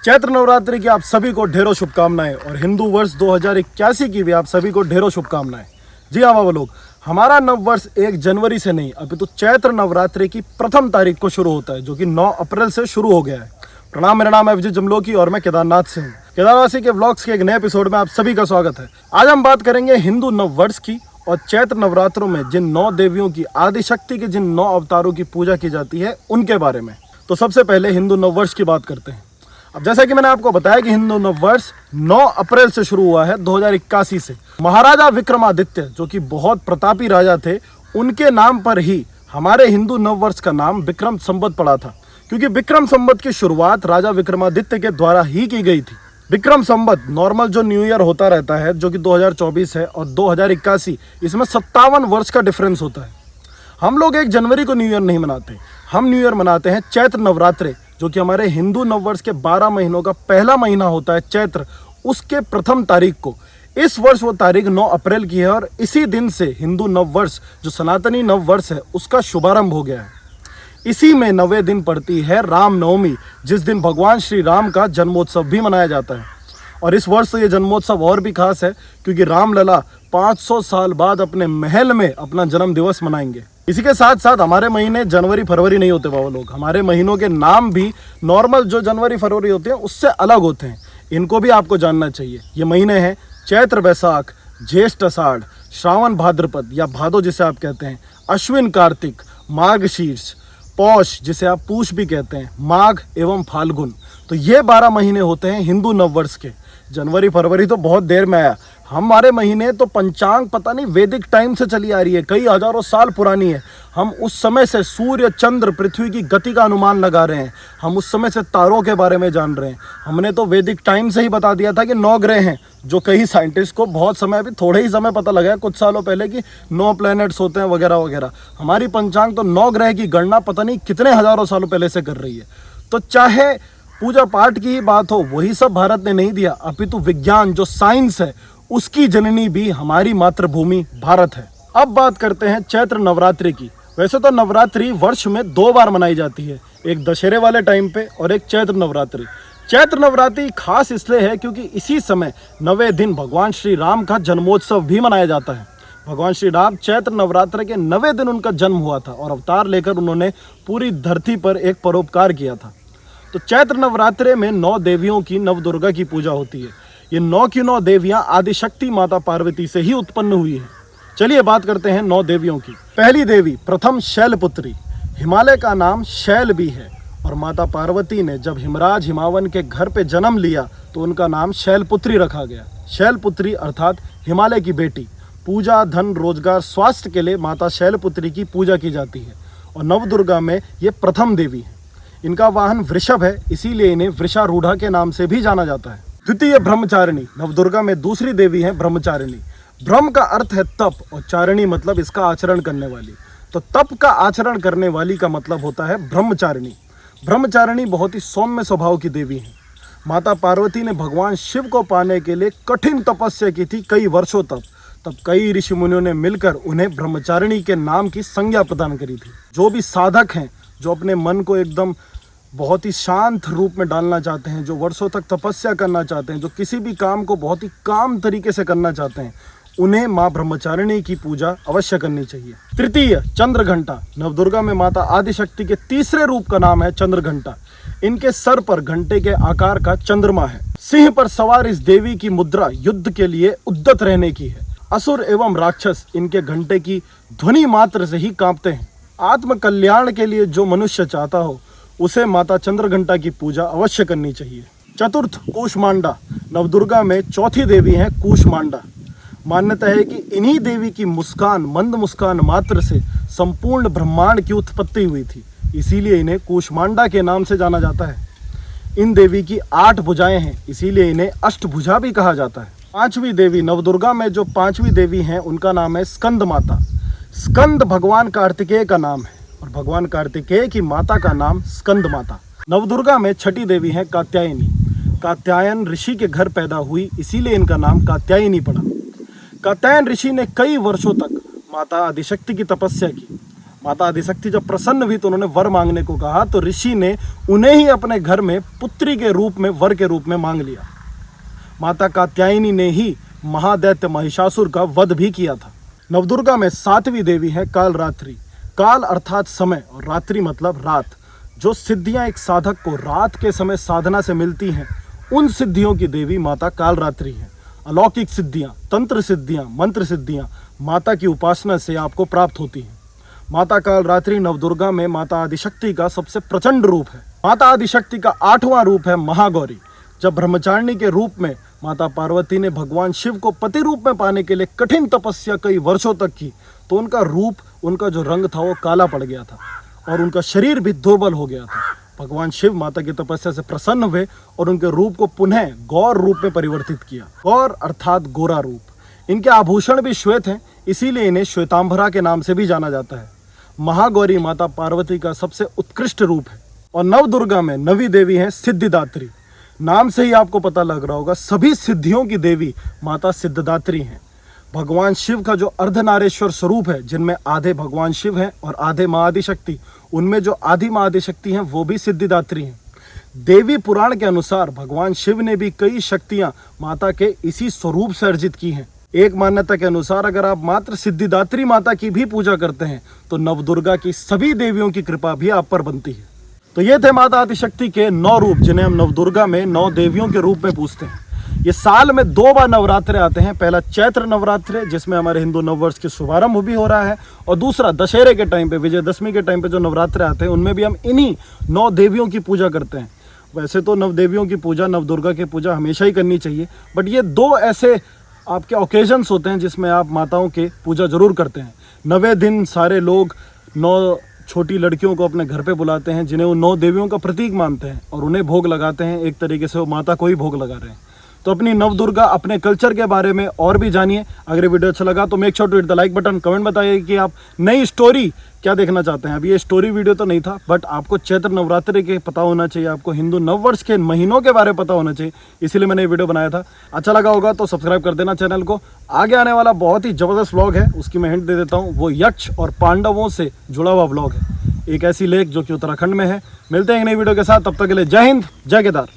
चैत्र नवरात्रि की आप सभी को ढेरों शुभकामनाएं और हिंदू वर्ष 2081 की भी आप सभी को ढेरों शुभकामनाएं। जी हाँ बाबा लोग, हमारा नव वर्ष 1 जनवरी से नहीं अभी तो चैत्र नवरात्रि की प्रथम तारीख को शुरू होता है, जो कि 9 अप्रैल से शुरू हो गया है। प्रणाम, मेरा नाम है विजय जमलोकी और मैं केदारनाथ से हूँ। केदारवासी के व्लॉग्स के एक नए एपिसोड में आप सभी का स्वागत है। आज हम बात करेंगे हिंदू नव वर्ष की और चैत्र नवरात्रों में जिन 9 देवियों की, आदिशक्ति के जिन 9 अवतारों की पूजा की जाती है उनके बारे में। तो सबसे पहले हिंदू नव वर्ष की बात करते हैं। अब जैसा कि मैंने आपको बताया कि हिंदू नव वर्ष 9 अप्रैल से शुरू हुआ है 2081 से। महाराजा विक्रमादित्य जो कि बहुत प्रतापी राजा थे, उनके नाम पर ही हमारे हिंदू नव वर्ष का नाम विक्रम संवत पड़ा था, क्योंकि विक्रम संवत की शुरुआत राजा विक्रमादित्य के द्वारा ही की गई थी। विक्रम संवत नॉर्मल जो न्यू ईयर होता रहता है, जो कि 2024 है, और 2081, इसमें 57 वर्ष का डिफरेंस होता है। हम लोग 1 जनवरी को न्यू ईयर नहीं मनाते, हम न्यू ईयर मनाते हैं चैत्र नवरात्रे, जो कि हमारे हिंदू नववर्ष के 12 महीनों का पहला महीना होता है चैत्र, उसके प्रथम तारीख को। इस वर्ष वो तारीख 9 अप्रैल की है और इसी दिन से हिंदू नववर्ष जो सनातनी नववर्ष है उसका शुभारंभ हो गया है। इसी में 9वें दिन पड़ती है रामनवमी, जिस दिन भगवान श्री राम का जन्मोत्सव भी मनाया जाता है। और इस वर्ष तो ये जन्मोत्सव और भी खास है क्योंकि रामलला 500 साल बाद अपने महल में अपना जन्म दिवस मनाएंगे। इसी के साथ साथ हमारे महीने जनवरी फरवरी नहीं होते बाबा लोग, हमारे महीनों के नाम भी नॉर्मल जो जनवरी फरवरी होते हैं उससे अलग होते हैं। इनको भी आपको जानना चाहिए। ये महीने हैं चैत्र बैसाख, ज्येष्ठ आषाढ़, श्रावण भाद्रपद या भादो जिसे आप कहते हैं, अश्विन कार्तिक, मार्गशीर्ष, पौष जिसे आप पूष भी कहते हैं, माघ एवं फाल्गुन। तो ये 12 महीने होते हैं हिंदू नववर्ष के। जनवरी फरवरी तो बहुत देर में आया, हमारे महीने तो पंचांग पता नहीं वैदिक टाइम से चली आ रही है, कई हजारों साल पुरानी है। हम उस समय से सूर्य चंद्र पृथ्वी की गति का अनुमान लगा रहे हैं, हम उस समय से तारों के बारे में जान रहे हैं। हमने तो वैदिक टाइम से ही बता दिया था कि 9 ग्रह हैं, जो कई साइंटिस्ट को बहुत समय, अभी थोड़े ही समय पता लगा है कुछ सालों पहले कि 9 प्लैनेट्स होते हैं वगैरह वगैरह। हमारी पंचांग तो 9 ग्रह की गणना पता नहीं कितने हजारों सालों पहले से कर रही है। तो चाहे पूजा पाठ की ही बात हो, वही सब भारत ने नहीं दिया, अपितु विज्ञान जो साइंस है उसकी जननी भी हमारी मातृभूमि भारत है। अब बात करते हैं चैत्र नवरात्रि की। वैसे तो नवरात्रि वर्ष में 2 बार मनाई जाती है, एक दशहरे वाले टाइम पे और एक चैत्र नवरात्रि। चैत्र नवरात्रि खास इसलिए है क्योंकि इसी समय 9वें दिन भगवान श्री राम का जन्मोत्सव भी मनाया जाता है। भगवान श्री राम चैत्र नवरात्र के 9वें दिन उनका जन्म हुआ था और अवतार लेकर उन्होंने पूरी धरती पर एक परोपकार किया था। तो चैत्र नवरात्रे में 9 देवियों की, नवदुर्गा की पूजा होती है। ये 9 की 9 देवियां आदिशक्ति माता पार्वती से ही उत्पन्न हुई है। चलिए बात करते हैं 9 देवियों की। पहली देवी प्रथम शैलपुत्री, हिमालय का नाम शैल भी है और माता पार्वती ने जब हिमराज हिमावन के घर पे जन्म लिया तो उनका नाम शैलपुत्री रखा गया। शैलपुत्री अर्थात हिमालय की बेटी। पूजा, धन, रोजगार, स्वास्थ्य के लिए माता शैलपुत्री की पूजा की जाती है और नवदुर्गा में ये प्रथम देवी है। इनका वाहन वृषभ है, इसीलिए इन्हें वृषारूढ़ा के नाम से भी जाना जाता है। द्वितीय ब्रह्मचारिणी, नवदुर्गा में दूसरी देवी है ब्रह्मचारिणी। ब्रह्म का अर्थ है तप और चारिणी मतलब इसका आचरण करने वाली। तो तप का आचरण करने वाली का मतलब होता है ब्रह्मचारिणी। ब्रह्मचारिणी बहुत ही सौम्य स्वभाव की देवी है। माता पार्वती ने भगवान शिव को पाने के लिए कठिन तपस्या की थी कई वर्षों तक। तब कई ऋषि मुनियों ने मिलकर उन्हें ब्रह्मचारिणी के नाम की संज्ञा प्रदान करी थी। जो भी साधक हैं, जो अपने मन को एकदम बहुत ही शांत रूप में डालना चाहते हैं, जो वर्षों तक तपस्या करना चाहते हैं, जो किसी भी काम को बहुत ही काम तरीके से करना चाहते हैं, उन्हें माँ ब्रह्मचारिणी की पूजा अवश्य करनी चाहिए। तृतीय चंद्रघंटा, नवदुर्गा में माता आदिशक्ति के तीसरे रूप का नाम है चंद्रघंटा। इनके सर पर घंटे के आकार का चंद्रमा है। सिंह पर सवार इस देवी की मुद्रा युद्ध के लिए उद्यत रहने की है। असुर एवं राक्षस इनके घंटे की ध्वनि मात्र से ही कांपते हैं। आत्म कल्याण के लिए जो मनुष्य चाहता हो उसे माता चंद्रघंटा की पूजा अवश्य करनी चाहिए। चतुर्थ कूष्मांडा, नवदुर्गा में चौथी देवी है कूष्मांडा। मान्यता है कि इन्हीं देवी की मुस्कान, मंद मुस्कान मात्र से संपूर्ण ब्रह्मांड की उत्पत्ति हुई थी, इसीलिए इन्हें कूष्मांडा के नाम से जाना जाता है। इन देवी की 8 भुजाएं हैं, इसीलिए इन्हें अष्टभुजा भी कहा जाता है। 5वीं देवी, नवदुर्गा में जो 5वीं देवी हैं उनका नाम है स्कंद माता। स्कंद भगवान कार्तिकेय का नाम है और भगवान कार्तिकेय की माता का नाम स्कंद माता। नवदुर्गा में 6ठी देवी है कात्यायनी। कात्यायन ऋषि के घर पैदा हुई, इसीलिए इनका नाम कात्यायनी पड़ा। कात्यायन ऋषि ने कई वर्षों तक माता आदिशक्ति की तपस्या की। माता आदिशक्ति जब प्रसन्न हुई तो उन्होंने वर मांगने को कहा, तो ऋषि ने उन्हें ही अपने घर में पुत्री के रूप में, वर के रूप में मांग लिया। माता कात्यायनी ने ही महादैत्य महिषासुर का वध भी किया था। नवदुर्गा में 7वीं देवी है कालरात्रि। काल अर्थात समय और रात्रि मतलब रात। जो सिद्धियां एक साधक को रात के समय साधना से मिलती हैं, उन सिद्धियों की देवी माता कालरात्रि है। अलौकिक सिद्धियां, तंत्र सिद्धियां, मंत्र सिद्धियां माता की उपासना से आपको प्राप्त होती हैं। माता कालरात्रि नवदुर्गा में माता आदिशक्ति का सबसे प्रचंड रूप है। माता आदिशक्ति का 8वां रूप है महागौरी। जब ब्रह्मचारिणी के रूप में माता पार्वती ने भगवान शिव को पति रूप में पाने के लिए कठिन तपस्या कई वर्षों तक की, तो उनका रूप, उनका जो रंग था वो काला पड़ गया था और उनका शरीर भी दुर्बल हो गया था। भगवान शिव माता की तपस्या से प्रसन्न हुए और उनके रूप को पुनः गौर रूप में परिवर्तित किया। गौर अर्थात गोरा रूप। इनके आभूषण भी श्वेत हैं, इसीलिए इन्हें श्वेतांबरा के नाम से भी जाना जाता है। महागौरी माता पार्वती का सबसे उत्कृष्ट रूप है। और नवदुर्गा में 9वीं देवी है सिद्धिदात्री। नाम से ही आपको पता लग रहा होगा, सभी सिद्धियों की देवी माता सिद्धिदात्री हैं। भगवान शिव का जो अर्धनारेश्वर स्वरूप है, जिनमें आधे भगवान शिव हैं और आधे माँ आदिशक्ति, उनमें जो आधी माँ आदिशक्ति हैं वो भी सिद्धिदात्री हैं। देवी पुराण के अनुसार भगवान शिव ने भी कई शक्तियाँ माता के इसी स्वरूप से अर्जित की हैं। एक मान्यता के अनुसार अगर आप मात्र सिद्धिदात्री माता की भी पूजा करते हैं तो नवदुर्गा की सभी देवियों की कृपा भी आप पर बनती है। तो ये थे माता आदिशक्ति के 9 रूप, जिन्हें हम नवदुर्गा में 9 देवियों के रूप में पूजते हैं। ये साल में 2 बार नवरात्रे आते हैं। पहला चैत्र नवरात्रे, जिसमें हमारे हिंदू नववर्ष के शुभारंभ भी हो रहा है, और दूसरा दशहरे के टाइम पे, विजयदशमी के टाइम पे जो नवरात्रे आते हैं, उनमें भी हम इन्हीं 9 देवियों की पूजा करते हैं। वैसे तो नवदेवियों की पूजा, नवदुर्गा की पूजा हमेशा ही करनी चाहिए, बट ये 2 ऐसे आपके ओकेजन्स होते हैं जिसमें आप माताओं के पूजा जरूर करते हैं। 9वें दिन सारे लोग 9 छोटी लड़कियों को अपने घर पे बुलाते हैं, जिन्हें वो 9 देवियों का प्रतीक मानते हैं, और उन्हें भोग लगाते हैं। एक तरीके से वो माता को ही भोग लगा रहे हैं। तो अपनी नवदुर्गा, अपने कल्चर के बारे में और भी जानिए। अगर ये वीडियो अच्छा लगा तो make sure to hit the like button. Comment बताइए कि आप नई स्टोरी क्या देखना चाहते हैं। अभी ये स्टोरी वीडियो तो नहीं था, बट आपको चैत्र नवरात्रि के पता होना चाहिए, आपको हिंदू नववर्ष के महीनों के बारे में पता होना चाहिए, इसीलिए मैंने ये वीडियो बनाया था। अच्छा लगा होगा तो सब्सक्राइब कर देना चैनल को। आगे आने वाला बहुत ही ज़बरदस्त व्लॉग है, उसकी मैं हिंट दे देता हूँ। वो यक्ष और पांडवों से जुड़ा हुआ व्लॉग है, एक ऐसी लेक जो कि उत्तराखंड में है। मिलते हैं एक नई वीडियो के साथ, तब तक के लिए जय हिंद, जय केदार।